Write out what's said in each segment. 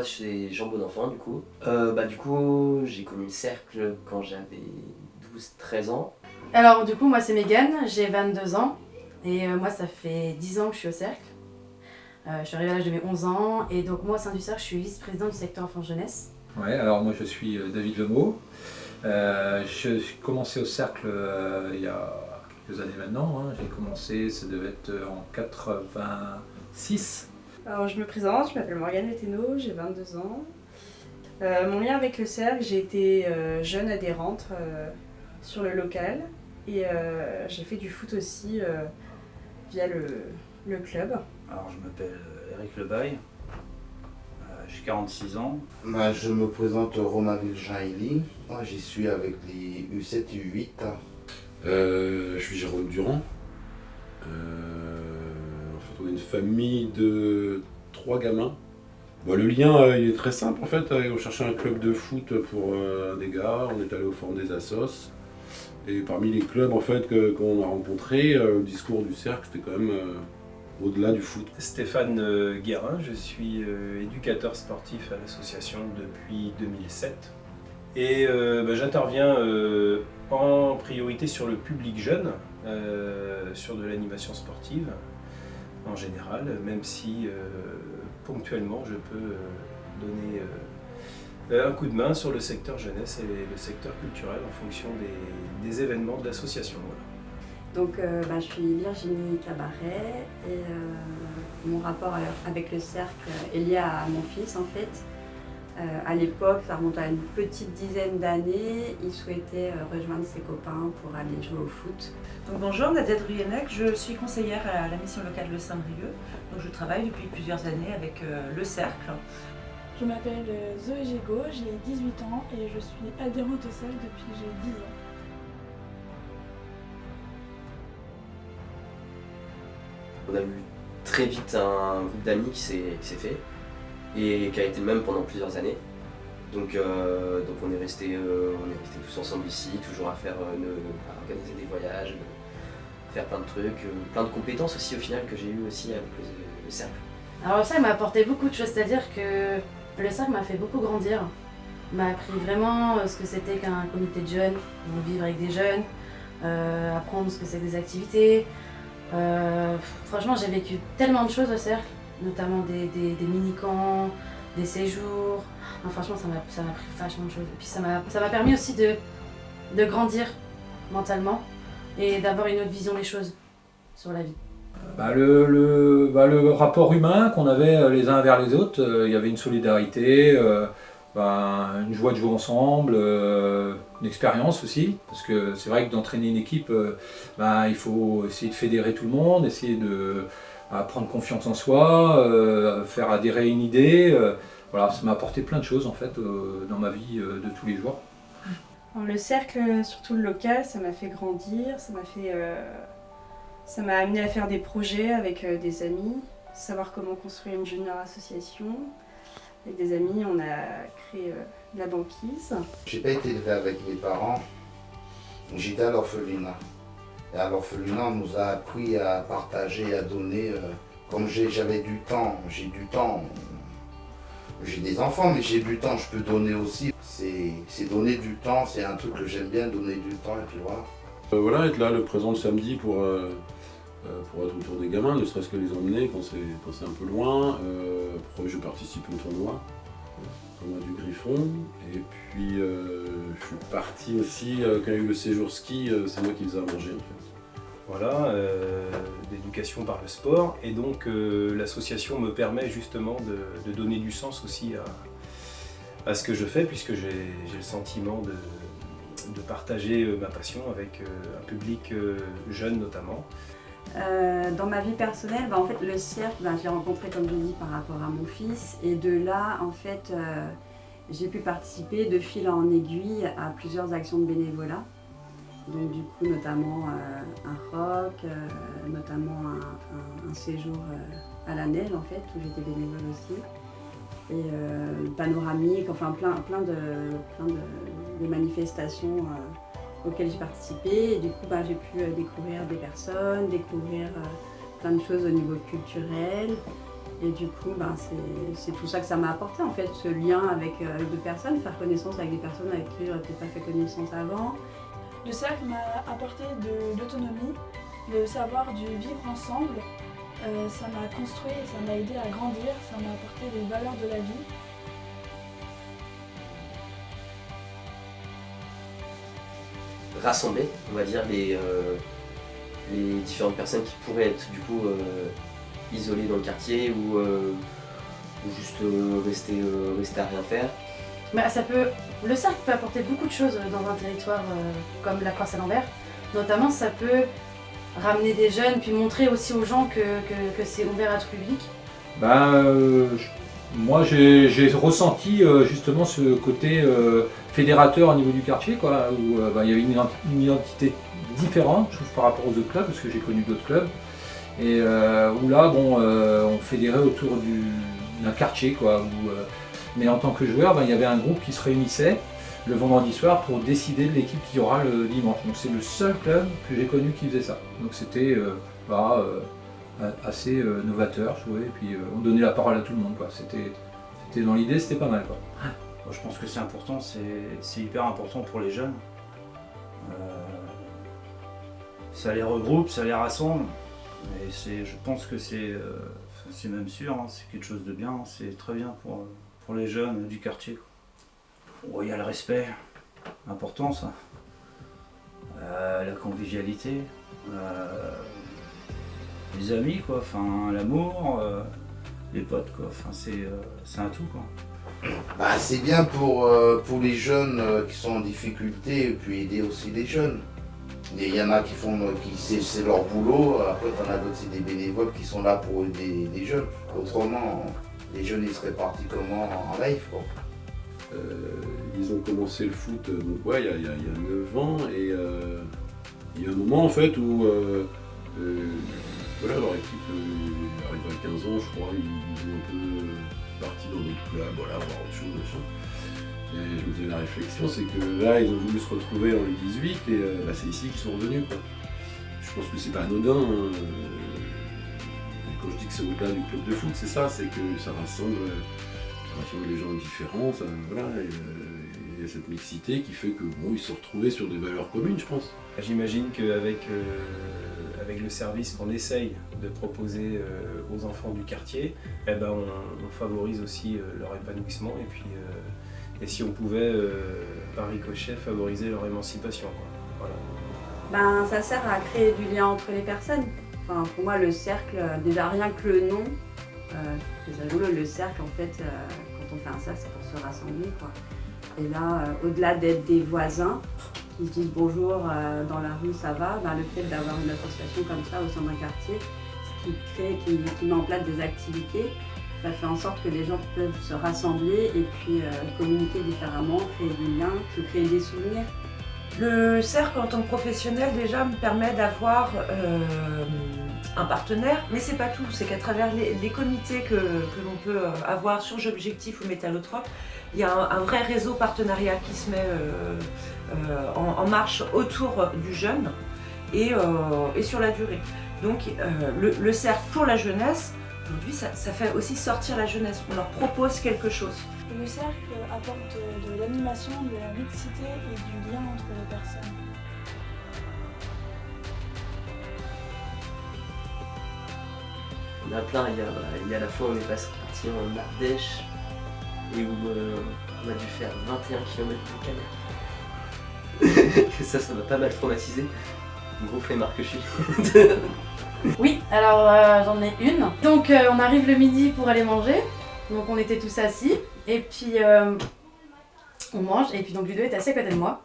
moi c'est Jean Bonenfant du coup. J'ai connu le cercle quand j'avais 12-13 ans. Alors du coup moi c'est Mégane, j'ai 22 ans et moi ça fait 10 ans que je suis au cercle. Je suis arrivée à l'âge de mes 11 ans et donc moi au sein du cercle je suis vice-présidente du secteur enfance-jeunesse. Ouais, alors moi je suis David Lemot. J'ai commencé au cercle il y a quelques années maintenant. J'ai commencé, ça devait être en 86. Alors je me présente, je m'appelle Morgane Leteno, j'ai 22 ans. Mon lien avec le cercle, j'ai été jeune adhérente sur le local et j'ai fait du foot aussi via le club. Alors je m'appelle Eric Lebaille, j'ai 46 ans. Je me présente Romainville Jean-Élie. Moi j'y suis avec les U7 et U8. Je suis Jérôme Durand. On est une famille de 3 gamins. Le lien il est très simple en fait. On cherchait un club de foot pour des gars, on est allé au forum des assos. Et parmi les clubs en fait qu'on a rencontrés, le discours du cercle c'était quand même au-delà du foot. Stéphane Guérin, je suis éducateur sportif à l'association depuis 2007. Et j'interviens en priorité sur le public jeune, sur de l'animation sportive en général, même si ponctuellement je peux donner un coup de main sur le secteur jeunesse et le secteur culturel en fonction des événements de l'association. Voilà. Donc je suis Virginie Cabaret et mon rapport avec le cercle est lié à mon fils en fait. À l'époque, ça remonte à une petite dizaine d'années, il souhaitait rejoindre ses copains pour aller jouer au foot. Donc bonjour, Nadia Druyenec, je suis conseillère à la mission locale de Saint-Brieuc. Donc je travaille depuis plusieurs années avec le cercle. Je m'appelle Zoé Gégaud, j'ai 18 ans et je suis adhérente au cercle depuis que j'ai 10 ans. On a eu très vite un groupe d'amis qui s'est fait et qui a été le même pendant plusieurs années. Donc on est resté tous ensemble ici, toujours à organiser des voyages, faire plein de trucs, plein de compétences aussi au final que j'ai eu aussi avec le cercle. Alors le cercle m'a apporté beaucoup de choses, c'est-à-dire que le cercle m'a fait beaucoup grandir, m'a appris vraiment ce que c'était qu'un comité de jeunes, vivre avec des jeunes, apprendre ce que c'est que des activités. Franchement j'ai vécu tellement de choses au cercle, notamment des mini-camps, des séjours. Franchement ça m'a appris vachement de choses. Et puis ça m'a permis aussi de grandir mentalement et d'avoir une autre vision des choses sur la vie. Le rapport humain qu'on avait les uns vers les autres, il y avait une solidarité, une joie de jouer ensemble, une expérience aussi, parce que c'est vrai que d'entraîner une équipe, il faut essayer de fédérer tout le monde, essayer de prendre confiance en soi, faire adhérer une idée. Ça m'a apporté plein de choses en fait dans ma vie de tous les jours. Alors, le cercle, surtout le local, ça m'a fait grandir, ça m'a amené à faire des projets avec des amis, savoir comment construire une junior association. Avec des amis, on a créé la banquise. J'ai pas été élevé avec mes parents, j'étais à l'orphelinat. Et à l'orphelinat, on nous a appris à partager, à donner. Comme j'avais du temps, j'ai des enfants, mais j'ai du temps, je peux donner aussi. C'est donner du temps, c'est un truc que j'aime bien, donner du temps, et puis voilà. Être là le présent le samedi pour être autour des gamins, ne serait-ce que les emmener quand c'est un peu loin. Je participe au tournoi du Griffon. Et puis je suis parti aussi, quand il y a eu le séjour ski, c'est moi qui les ai mangés en fait. Voilà, d'éducation par le sport. Et donc l'association me permet justement de donner du sens aussi à ce que je fais, puisque j'ai le sentiment de partager ma passion avec un public jeune notamment. Dans ma vie personnelle, en fait, le cercle, je l'ai rencontré comme je dis par rapport à mon fils et de là, en fait, j'ai pu participer de fil en aiguille à plusieurs actions de bénévolat. Donc du coup, notamment un rock, notamment un séjour à la neige en fait, où j'étais bénévole aussi. Et panoramique, enfin plein de manifestations auxquelles j'ai participé. Et du coup, j'ai pu découvrir des personnes, découvrir plein de choses au niveau culturel. Et du coup, ben, c'est tout ça que ça m'a apporté en fait, ce lien avec d'autres personnes, faire connaissance avec des personnes avec qui j'aurais peut-être pas fait connaissance avant. Le cercle m'a apporté de l'autonomie, le savoir du vivre ensemble. Ça m'a construit, ça m'a aidé à grandir, ça m'a apporté les valeurs de la vie. Rassembler, on va dire, les différentes personnes qui pourraient être du coup isolées dans le quartier ou juste rester à rien faire. Bah, le cercle peut apporter beaucoup de choses dans un territoire comme la Croix-Saint-Lambert. Notamment, ça peut ramener des jeunes, puis montrer aussi aux gens que c'est ouvert à tout public. Moi, j'ai ressenti justement ce côté fédérateur au niveau du quartier, quoi, où il y avait une identité différente, je trouve, par rapport aux autres clubs, parce que j'ai connu d'autres clubs, et où là, on fédérait autour d'un quartier, quoi. Mais en tant que joueur, il y avait un groupe qui se réunissait le vendredi soir pour décider de l'équipe qui y aura le dimanche. Donc c'est le seul club que j'ai connu qui faisait ça. Donc c'était assez novateur, je trouvais, et puis on donnait la parole à tout le monde, quoi. C'était dans l'idée, c'était pas mal, quoi. Moi, je pense que c'est important, c'est hyper important pour les jeunes. Ça les regroupe, ça les rassemble, et je pense que c'est même sûr, hein, c'est quelque chose de bien, c'est très bien pour les jeunes du quartier, quoi. Oh, il y a le respect, important ça, la convivialité, les amis, quoi, enfin l'amour, les potes, quoi, enfin c'est un tout, quoi. Bah, c'est bien pour les jeunes qui sont en difficulté et puis aider aussi les jeunes. Il y en a c'est leur boulot, après t'en as d'autres, c'est des bénévoles qui sont là pour aider les jeunes. Autrement, les jeunes ils seraient partis comment en live, quoi. Ils ont commencé le foot il y a 9 ans et il y a un moment en fait où leur équipe arrive à 15 ans, je crois, ils sont un peu partis dans d'autres clubs, voir autre chose, machin. Et je me faisais la réflexion, c'est que là ils ont voulu se retrouver en Ligue 18 et c'est ici qu'ils sont revenus, quoi. Je pense que c'est pas anodin. Et quand je dis que c'est au-delà du club de foot, c'est ça, c'est que ça rassemble les gens différents, il y a cette mixité qui fait que ils se sont retrouvés sur des valeurs communes, je pense. J'imagine qu'avec le service qu'on essaye de proposer aux enfants du quartier, on favorise aussi leur épanouissement et si on pouvait par ricochet favoriser leur émancipation, quoi. Voilà. Ça sert à créer du lien entre les personnes. Enfin, pour moi, le cercle, déjà rien que le nom, c'est rigolo, le cercle, en fait, quand on fait un cercle, c'est pour se rassembler, quoi. Et là, au-delà d'être des voisins qui se disent bonjour dans la rue, ça va, le fait d'avoir une association comme ça au sein d'un quartier, qui met en place des activités, ça fait en sorte que les gens peuvent se rassembler et puis communiquer différemment, créer des liens, se créer des souvenirs. Le cercle en tant que professionnel déjà me permet d'avoir un partenaire, mais c'est pas tout, c'est qu'à travers les comités que l'on peut avoir sur Jobjectif ou Métallotrope, il y a un vrai réseau partenariat qui se met en marche autour du jeune et sur la durée. Donc le cercle pour la jeunesse, aujourd'hui ça fait aussi sortir la jeunesse, on leur propose quelque chose. Le cercle apporte de l'animation, de la mixité et du lien entre les personnes. On a plein, il y a la fois où on est parti en Ardèche et où on a dû faire 21 km de calèche. Ça m'a pas mal traumatisé. Gros flemmard que je suis. Oui, alors j'en ai une. Donc on arrive le midi pour aller manger. Donc on était tous assis. Et puis on mange. Et puis donc Ludo est assis à côté de moi.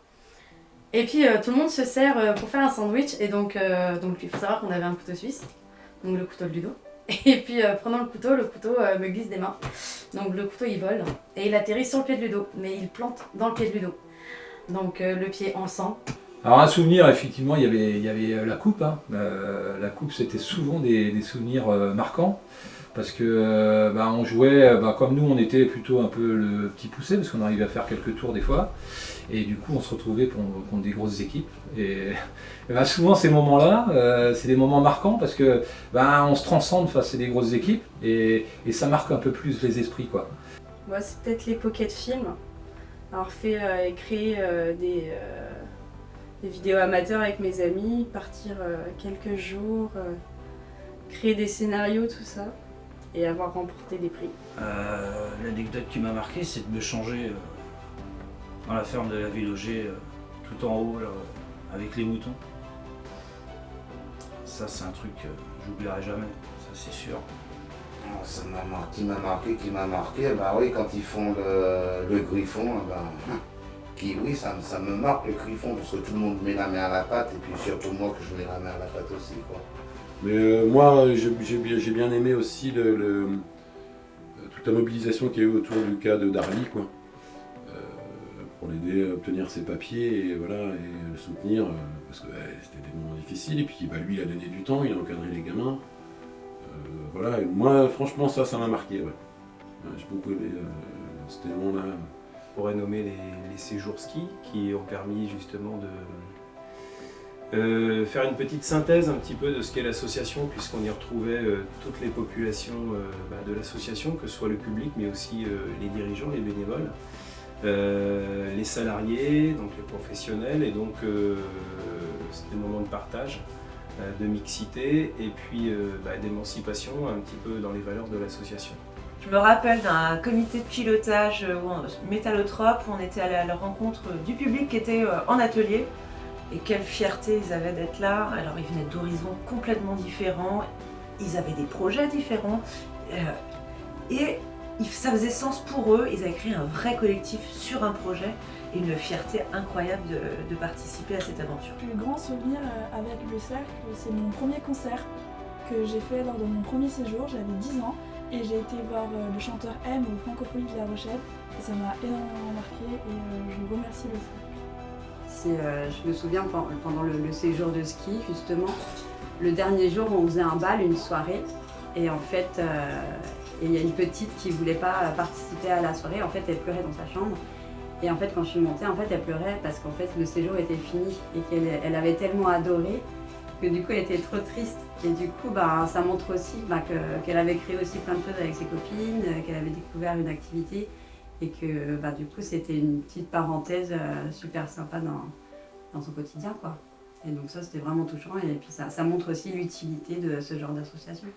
Et puis tout le monde se sert pour faire un sandwich. Et donc il faut savoir qu'on avait un couteau suisse. Donc le couteau de Ludo. Et puis prenant le couteau me glisse des mains. Donc le couteau il vole. Et il atterrit sur le pied de Ludo. Mais il plante dans le pied de Ludo. Donc le pied en sang. Alors un souvenir, effectivement, il y avait la coupe. Hein. La coupe, c'était souvent des souvenirs marquants. parce que on jouait, comme nous on était plutôt un peu le petit poussé, parce qu'on arrivait à faire quelques tours des fois, et du coup on se retrouvait contre des grosses équipes. Et souvent ces moments-là, c'est des moments marquants parce que on se transcende face à des grosses équipes et ça marque un peu plus les esprits, quoi. Moi, c'est peut-être les pocket films. Alors créer des vidéos amateurs avec mes amis, partir quelques jours, créer des scénarios, tout ça, et avoir remporté des prix. L'anecdote qui m'a marqué, c'est de me changer dans la ferme de la Villogé, tout en haut, là, avec les moutons. Ça, c'est un truc que j'oublierai jamais, ça c'est sûr. Ça qui m'a marqué, oui, quand ils font le griffon, oui, ça me marque le griffon, parce que tout le monde met la main à la pâte, et puis surtout moi que je mets la main à la pâte aussi, quoi. Mais moi, j'ai bien aimé aussi toute la mobilisation qu'il y a eu autour du cas de Darly, quoi. Pour l'aider à obtenir ses papiers et le soutenir, parce que c'était des moments difficiles, et puis lui il a donné du temps, il a encadré les gamins. Et moi franchement ça m'a marqué, ouais. J'ai beaucoup aimé cet élément-là. On pourrait nommer les séjours ski qui ont permis justement de faire une petite synthèse un petit peu de ce qu'est l'association, puisqu'on y retrouvait toutes les populations de l'association, que ce soit le public mais aussi les dirigeants, les bénévoles. Les salariés, donc les professionnels, et donc c'était des moments de partage, de mixité et puis d'émancipation un petit peu dans les valeurs de l'association. Je me rappelle d'un comité de pilotage métallotrope où on était allé à la rencontre du public qui était en atelier, et quelle fierté ils avaient d'être là. Alors ils venaient d'horizons complètement différents, ils avaient des projets différents, et ça faisait sens pour eux, ils avaient créé un vrai collectif sur un projet et une fierté incroyable de participer à cette aventure. Le plus grand souvenir avec le cercle, c'est mon premier concert que j'ai fait lors de mon premier séjour. J'avais 10 ans et j'ai été voir le chanteur M au Francophonie de La Rochelle et ça m'a énormément marqué et je remercie le cercle. Je me souviens pendant le séjour de ski, justement, le dernier jour on faisait un bal, une soirée, et en fait il y a une petite qui ne voulait pas participer à la soirée. En fait, elle pleurait dans sa chambre. Et en fait, quand je suis montée, elle pleurait parce qu'en fait, le séjour était fini et qu'elle avait tellement adoré que du coup, elle était trop triste. Et du coup, ça montre aussi qu'elle avait créé aussi plein de choses avec ses copines, qu'elle avait découvert une activité et que du coup, c'était une petite parenthèse super sympa dans son quotidien, quoi. Et donc ça, c'était vraiment touchant et puis ça montre aussi l'utilité de ce genre d'association.